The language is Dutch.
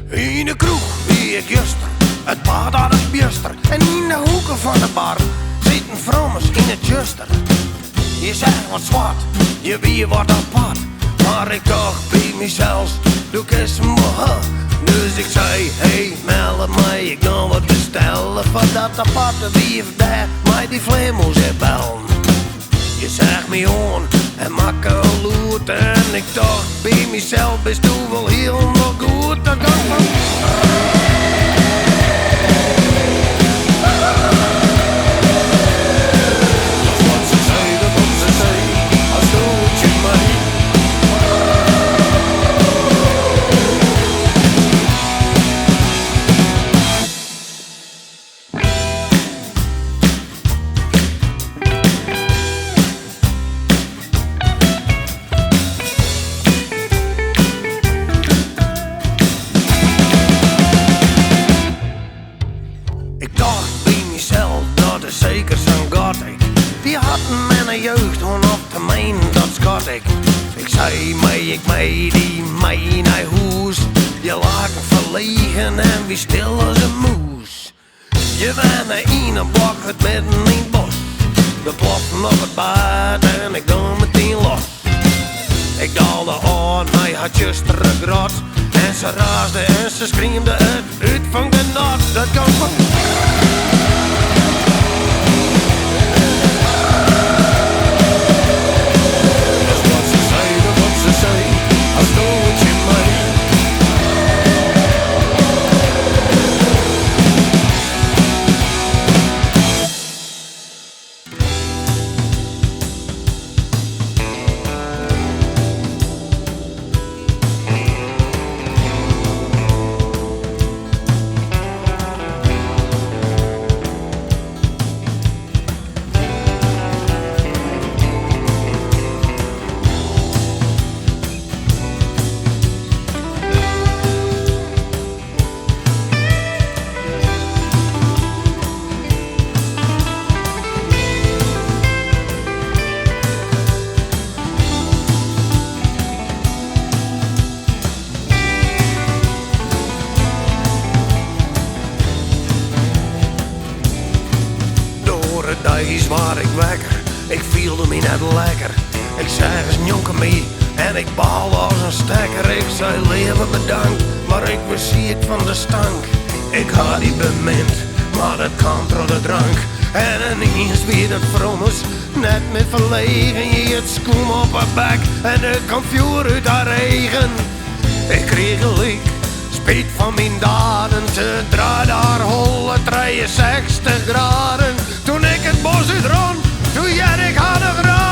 In de kroeg wie ik juster, het bad aan het bjuster. En in de hoeken van de bar zitten vrommers in het juster. Je zegt wat zwart, je bier wordt apart. Maar ik dacht bij mezelf, doe eens een boha. Dus ik zei, hey, meld mij, ik kan wat bestellen. Van dat aparte bier daar, mij die vleemels bellen. Je zegt me on en maak een loert. En ik dacht bij mezelf, bist u wel helemaal goed? Dat kan van... Zeker zo'n god ik. Die had mijn jeugd gewoon op de mijn, dat schat ik. Ik zei mee, ik mee, die mee naar huis. Je lag verlegen en wie stil als een moes. Je bent naar een blok, het midden in het bos. We ploften op het bed en ik dan meteen los. Ik daalde aan, hij had juist teruggerot. En ze raasde en ze schreeuwde het uit van de nacht. Dat kan van... Is waar ik wekker, ik voelde me net lekker. Ik zei eens jonken mee en ik baalde als een stekker. Ik zei leven bedankt, maar ik was ziek van de stank. Ik had die bemind, maar dat kwam door de drank. En ineens weer het vrommers, net met verlegen. Je het schoen op haar bek en er kwam vuur uit haar regen. Ik kreeg een leek, spijt van mijn daden. Ze draaide haar holle 63 graden. Toen ik het bos uitron, toen jij ik had een graad.